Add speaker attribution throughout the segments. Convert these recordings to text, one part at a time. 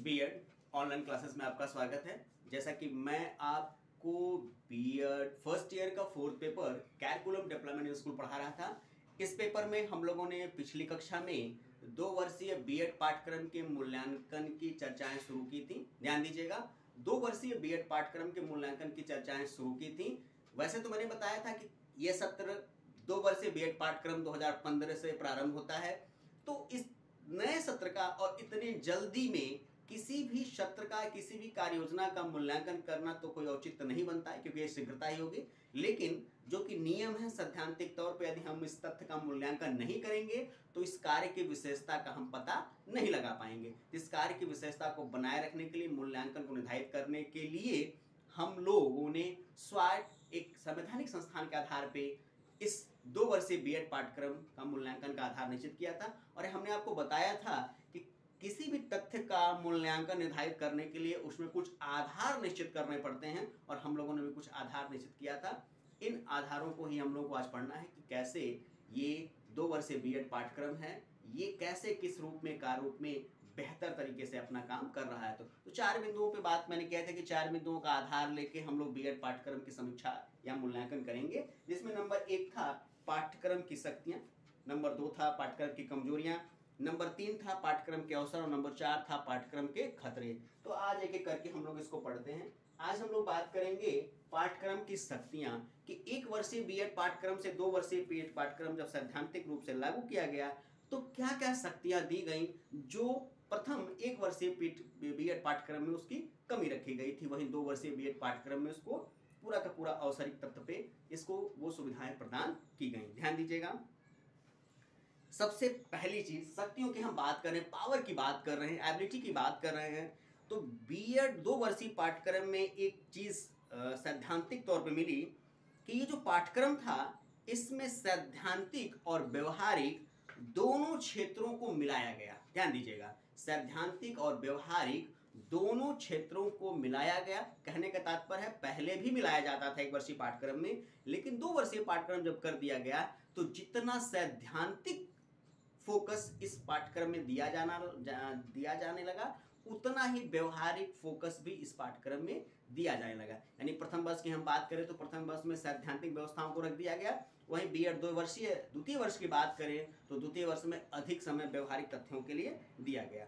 Speaker 1: BEd online classes में आपका स्वागत है। जैसा कि मैं आपको बीएड फर्स्ट ईयर का fourth paper curriculum development in school पढ़ा रहा था। इस पेपर में हम लोगों ने पिछली कक्षा में 2 वर्षीय बीएड पाठ्यक्रम के मूल्यांकन की चर्चाएं शुरू की थी। ध्यान दीजिएगा, 2 वर्षीय बीएड पाठ्यक्रम के मूल्यांकन की चर्चाएं शुरू की थी। वैसे तो मैंने बताया था कि यह सत्र 2 वर्षीय बीएड पाठ्यक्रम 2015 से प्रारंभ होता है। तो इस नए सत्र का और इतनी जल्दी में किसी भी सत्र का, किसी भी कार्य योजना का मूल्यांकन करना तो कोई औचित्य नहीं बनता है, क्योंकि ये शीघ्रता ही होगी। लेकिन जो कि नियम है, सैद्धांतिक तौर पे यदि हम इस तथ्य का मूल्यांकन नहीं करेंगे तो इस कार्य की विशेषता का हम पता नहीं लगा पाएंगे। इस कार्य की विशेषता को बनाए रखने के लिए, मूल्यांकन को निर्धारित करने के लिए हम लोगों ने स्वायत्त एक संवैधानिक संस्थान के आधार पे इस 2 वर्षीय बीएड पाठ्यक्रम का मूल्यांकन का आधार निश्चित किया था। और हमने आपको बताया था कि किसी भी तथ्य का मूल्यांकन निर्धारित करने के लिए उसमें कुछ आधार निश्चित करने पड़ते हैं, और हम लोगों ने भी कुछ आधार निश्चित किया था। इन आधारों को ही हम लोगों को आज पढ़ना है कि कैसे ये 2 वर्षीय बीएड पाठ्यक्रम है, ये कैसे किस रूप में, कार्य रूप में बेहतर तरीके से अपना काम कर रहा है। तो 4 बिंदुओं पे बात मैंने किया था कि 4 बिंदुओं का आधार लेके हम लोग बीएड पाठ्यक्रम की समीक्षा या मूल्यांकन करेंगे, जिसमें नंबर 1 था पाठ्यक्रम की शक्तियां, नंबर 2 था पाठ्यक्रम की कमजोरियां, नंबर 3 था पाठ्यक्रम के अवसर, और नंबर 4 था पाठ्यक्रम के खतरे। तो आज एक एक करके हम लोग इसको पढ़ते हैं। आज हम लोग बात करेंगे पाठ्यक्रम की शक्तियां कि 1 वर्षीय बीएड पाठ्यक्रम से 2 वर्षीय बीएड पाठ्यक्रम जब सैद्धांतिक रूप से लागू किया गया तो क्या क्या शक्तियां दी गई जो प्रथम 1 वर्षीय बीएड पाठ्यक्रम में उसकी कमी रखी गई थी, वहीं 2 वर्षीय बीएड पाठ्यक्रम में उसको पूरा का पूरा अवसरिक तत्व पे इसको वो सुविधाएं प्रदान की गई। ध्यान दीजिएगा, सबसे पहली चीज शक्तियों की हम बात कर रहे हैं, पावर की बात कर रहे हैं, एबिलिटी की बात कर रहे हैं। तो बीएड 2 वर्षीय पाठ्यक्रम में एक चीज सैद्धांतिक तौर पे मिली कि ये जो पाठ्यक्रम था इसमें सैद्धांतिक और व्यवहारिक दोनों क्षेत्रों को मिलाया गया। ध्यान दीजिएगा, सैद्धांतिक और व्यवहारिक दोनों क्षेत्रों को मिलाया गया। कहने का तात्पर्य है पहले भी मिलाया जाता था 1 वर्षीय पाठ्यक्रम में, लेकिन 2 वर्षीय पाठ्यक्रम जब कर दिया गया तो जितना सैद्धांतिक फोकस इस पाठ्यक्रम में दिया जाने लगा, उतना ही व्यवहारिक फोकस भी इस पाठ्यक्रम में दिया जाने लगा। यानी प्रथम वर्ष की हम बात करें तो प्रथम वर्ष में सैद्धांतिक व्यवस्थाओं को रख दिया गया, वहीं बीएड 2 वर्षीय द्वितीय वर्ष की बात करें तो द्वितीय वर्ष में अधिक समय व्यवहारिक तथ्यों के लिए दिया गया।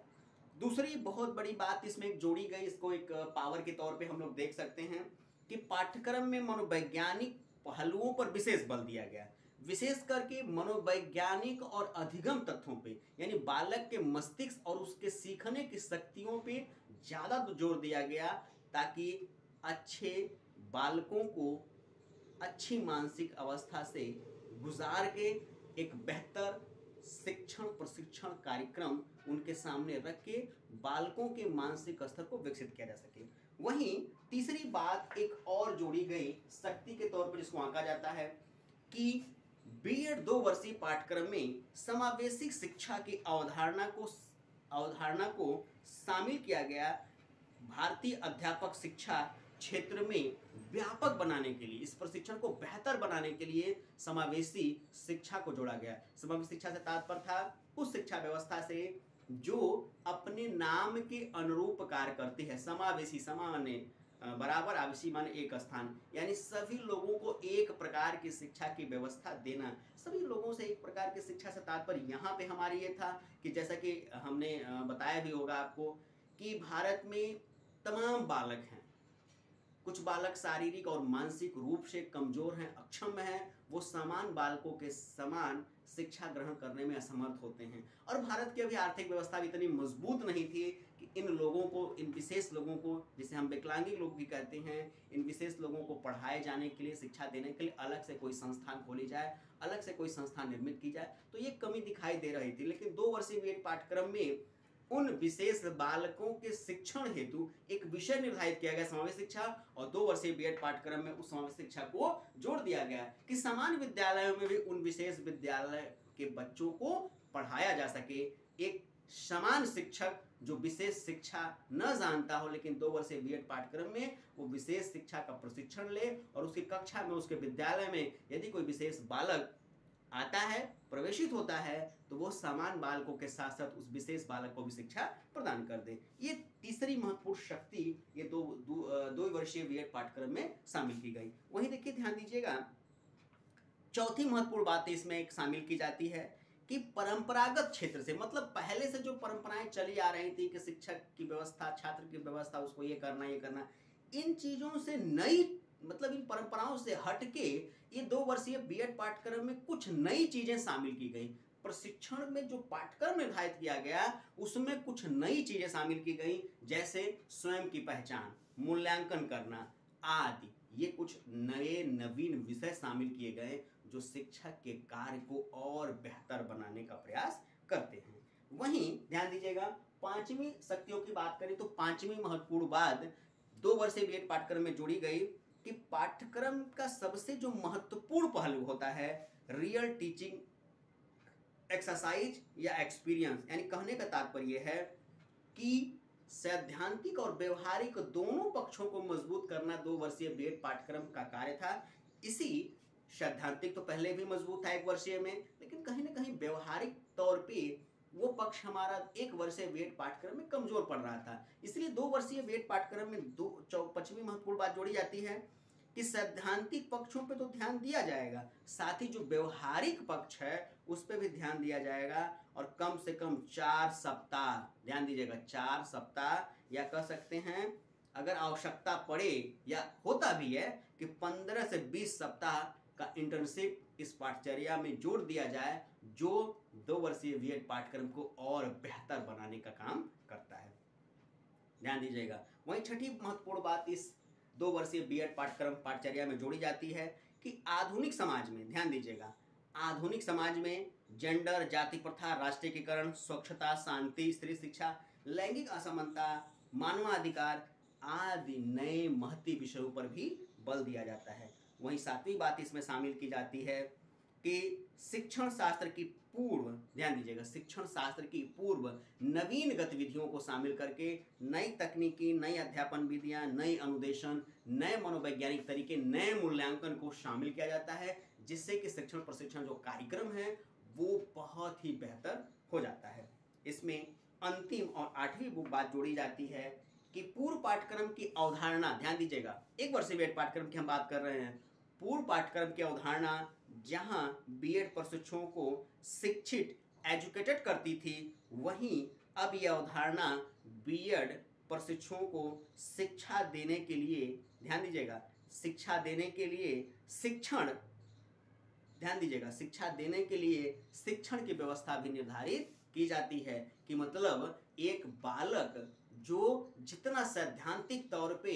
Speaker 1: दूसरी बहुत बड़ी बात इसमें जोड़ी गई, इसको एक पावर के तौर पे हम लोग देख सकते हैं कि पाठ्यक्रम में मनोवैज्ञानिक पहलुओं पर विशेष बल दिया गया, विशेष करके मनोवैज्ञानिक और अधिगम तथ्यों पे, यानी बालक के मस्तिष्क और उसके सीखने की शक्तियों पे ज़्यादा जोर दिया गया, ताकि अच्छे बालकों को अच्छी मानसिक अवस्था से गुजार के एक बेहतर शिक्षण प्रशिक्षण कार्यक्रम उनके सामने रख के बालकों के मानसिक स्तर को विकसित किया जा सके। वहीं तीसरी बात एक और जोड़ी गई शक्ति के तौर पर, जिसको आंका जाता है कि बीएड 2 वर्षीय पाठ्यक्रम में समावेशी शिक्षा की अवधारणा को शामिल किया गया। भारतीय अध्यापक शिक्षा क्षेत्र में व्यापक बनाने के लिए, इस प्रशिक्षण को बेहतर बनाने के लिए समावेशी शिक्षा को जोड़ा गया। समावेशी शिक्षा से तात्पर्य था उस शिक्षा व्यवस्था से जो अपने नाम के अनुरूप कार्य करती है। समावेशी, समान्य बराबर, आवेशी माने एक स्थान, यानी सभी लोगों को एक प्रकार की शिक्षा की व्यवस्था देना। सभी लोगों से एक प्रकार की शिक्षा से तात्पर्य यहाँ पे हमारी ये था कि जैसा कि हमने बताया भी होगा आपको कि भारत में तमाम बालक हैं, कुछ बालक शारीरिक और मानसिक रूप से कमजोर हैं, अक्षम हैं, वो समान बालकों के समान शिक्षा ग्रहण करने में असमर्थ होते हैं। और भारत की अभी आर्थिक व्यवस्था भी इतनी मजबूत नहीं थी कि इन लोगों को, इन विशेष लोगों को, जिसे हम विकलांगिक लोग भी कहते हैं, इन विशेष लोगों को पढ़ाए जाने के लिए, शिक्षा देने के लिए अलग से कोई संस्थान खोली जाए, अलग से कोई संस्थान निर्मित की जाए। तो ये कमी दिखाई दे रही थी। लेकिन 2 वर्षीय बीएड पाठ्यक्रम में उन विशेष बालकों के शिक्षण हेतु एक विषय निर्धारित किया गया, समावेशी शिक्षा, और 2 वर्षीय बीएड पाठ्यक्रम में उस समावेशी शिक्षा को जोड़ दिया गया कि समान विद्यालयों में भी उन विशेष विद्यालय के बच्चों को पढ़ाया जा सके। एक समान शिक्षक जो विशेष शिक्षा न जानता हो, लेकिन 2 वर्षीय बीएड पाठ्यक्रम में वो विशेष शिक्षा का प्रशिक्षण ले, और उसकी कक्षा में, उसके विद्यालय में यदि कोई विशेष बालक आता है, प्रवेशित होता है, तो वो समान बालकों के साथ साथ उस विशेष बालक को भी शिक्षा प्रदान कर दे। ये तीसरी महत्वपूर्ण शक्ति ये दो वर्षीय बीएड पाठ्यक्रम में शामिल की गई। वहीं देखिए ध्यान दीजिएगा, चौथी महत्वपूर्ण बात इसमें एक शामिल की जाती है कि परंपरागत क्षेत्र से, मतलब पहले से जो परंपराएं चली आ रही थी कि शिक्षक की व्यवस्था, छात्र की व्यवस्था, उसको ये करना, इन चीजों से नई, मतलब इन परंपराओं से हटके ये 2 वर्षीय बीएड पाठ्यक्रम में कुछ नई चीजें शामिल की गई। प्रशिक्षण में जो पाठ्यक्रम निर्धारित किया गया उसमें कुछ नई चीजें शामिल की गई, जैसे स्वयं की पहचान, मूल्यांकन करना आदि। ये कुछ नए नवीन विषय शामिल किए गए जो शिक्षक के कार्य को और बेहतर बनाने का प्रयास करते हैं। वहीं ध्यान दीजिएगा, पांचवी शक्तियों की बात करें तो पांचवी महत्वपूर्ण बात 2 वर्षीय बीएड पाठ्यक्रम में जोड़ी गई कि पाठ्यक्रम का सबसे जो महत्वपूर्ण पहलू होता है रियल टीचिंग एक्सरसाइज या एक्सपीरियंस, यानी कहने का तात्पर्य है कि सैद्धांतिक और व्यवहारिक दोनों पक्षों को मजबूत करना 2 वर्षीय बीएड पाठ्यक्रम का कार्य था। इसी सैद्धांतिक तो पहले भी मजबूत था 1 वर्षीय में, लेकिन कहीं ना कहीं व्यवहारिक तौर पे वो पक्ष हमारा 1 वर्षीय बीएड पाठ्यक्रम में कमजोर पड़ रहा था। इसलिए 2 वर्षीय बीएड पाठ्यक्रम में पांचवी महत्वपूर्ण बात जोड़ी जाती है कि सैद्धांतिक पक्षों पे तो ध्यान दिया जाएगा, साथ ही जो व्यवहारिक पक्ष है उस पर भी ध्यान दिया जाएगा। और कम से कम 4 सप्ताह, ध्यान दीजिएगा 4 सप्ताह, या कह सकते हैं अगर आवश्यकता पड़े या होता भी है कि 15 से 20 सप्ताह का इंटर्नशिप इस पाठचर्या में जोड़ दिया जाए, जो 2 वर्षीय बीएड पाठ्यक्रम को और बेहतर बनाने का काम करता है। ध्यान दीजिएगा। वहीं छठी महत्वपूर्ण बात इस 2 वर्षीय बीएड पाठ्यक्रम पाठचर्या में जोड़ी जाती है कि आधुनिक समाज में, ध्यान दीजिएगा, आधुनिक समाज में जेंडर, जाति प्रथा, राष्ट्रीयकरण, स्वच्छता, शांति, स्त्री शिक्षा, लैंगिक असमानता, मानवाधिकार आदि नए महत्वपूर्ण विषयों पर भी बल दिया जाता है। वहीं 7वीं बात इसमें शामिल की जाती है कि शिक्षण शास्त्र की पूर्व, ध्यान दीजिएगा, शिक्षण शास्त्र की पूर्व नवीन गतिविधियों को शामिल करके नई तकनीकी, नई अध्यापन विधियां, नई अनुदेशन, नए मनोवैज्ञानिक तरीके, नए मूल्यांकन को शामिल किया जाता है, जिससे कि शिक्षण प्रशिक्षण जो कार्यक्रम है वो बहुत ही बेहतर हो जाता है। इसमें अंतिम और 8वीं बात जोड़ी जाती है कि पूर्व पाठ्यक्रम की अवधारणा, ध्यान दीजिएगा 1 वर्षीय बीएड पाठ्यक्रम की हम बात कर रहे हैं, पूर्व पाठ्यक्रम की अवधारणा जहां बीएड प्रशिक्षुओं को शिक्षित, एजुकेटेड करती थी, वहीं अब यह अवधारणा बीएड प्रशिक्षुओं को शिक्षा देने के लिए, ध्यान दीजिएगा, शिक्षा देने के लिए शिक्षण, ध्यान दीजिएगा, शिक्षा देने के लिए शिक्षण की व्यवस्था भी निर्धारित की जाती है। कि मतलब एक बालक जो जितना सैद्धांतिक तौर पे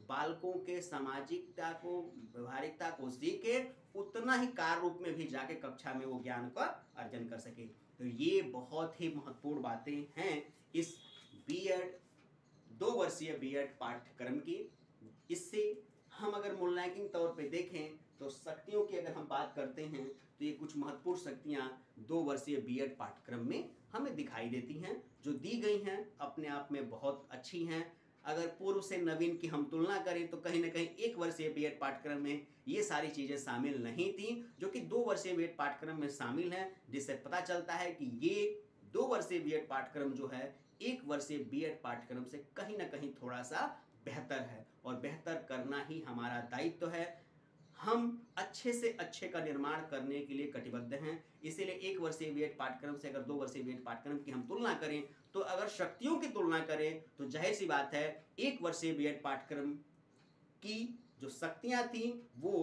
Speaker 1: बालकों के सामाजिकता को, व्यवहारिकता को सीखे, उतना ही कार्य रूप में भी जाके कक्षा में वो ज्ञान का अर्जन कर सके। तो ये बहुत ही महत्वपूर्ण बातें हैं इस बीएड 2 वर्षीय बीएड पाठ्यक्रम की। इससे हम अगर मूल्यांकन तौर पे देखें तो शक्तियों की अगर हम बात करते हैं तो ये कुछ महत्वपूर्ण शक्तियां 2 वर्षीय बीएड पाठ्यक्रम में हमें दिखाई देती हैं, जो दी गई हैं अपने आप में बहुत अच्छी हैं। अगर पूर्व से नवीन की हम तुलना करें तो कहीं ना कहीं 1 वर्षीय बीएड पाठ्यक्रम में ये सारी चीज़ें शामिल नहीं थी, जो कि 2 वर्षीय बीएड पाठ्यक्रम में शामिल हैं, जिससे पता चलता है कि ये 2 वर्षीय बीएड पाठ्यक्रम जो है 1 वर्षीय बीएड पाठ्यक्रम से कहीं ना कहीं थोड़ा सा बेहतर है, और बेहतर करना ही हमारा दायित्व है। हम अच्छे से अच्छे का निर्माण करने के लिए कटिबद्ध हैं। इसीलिए 1 वर्षीय बीएड पाठ्यक्रम से अगर 2 वर्षीय बीएड पाठ्यक्रम की हम तुलना करें, तो अगर शक्तियों की तुलना करें तो जाहिर सी बात है 1 वर्षीय बीएड पाठ्यक्रम की जो शक्तियां थी वो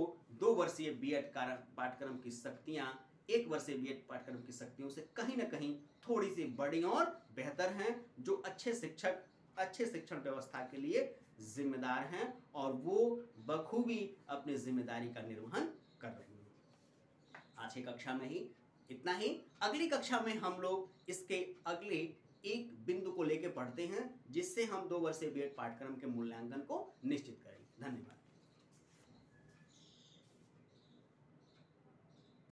Speaker 1: 2 वर्षीय बीएड पाठ्यक्रम की शक्तियां 1 वर्षीय बीएड पाठ्यक्रम की शक्तियों से कहीं ना कहीं थोड़ी सी बड़ी और बेहतर हैं, जो अच्छे शिक्षक, अच्छे शिक्षण व्यवस्था के लिए जिम्मेदार हैं और वो बखूबी अपनी जिम्मेदारी का निर्वहन कर रही हैं। आज की कक्षा में ही इतना ही। अगली कक्षा में हम लोग इसके अगले एक बिंदु को लेकर पढ़ते हैं, जिससे हम 2 वर्षीय बीएड पाठ्यक्रम के मूल्यांकन को निश्चित करेंगे। धन्यवाद।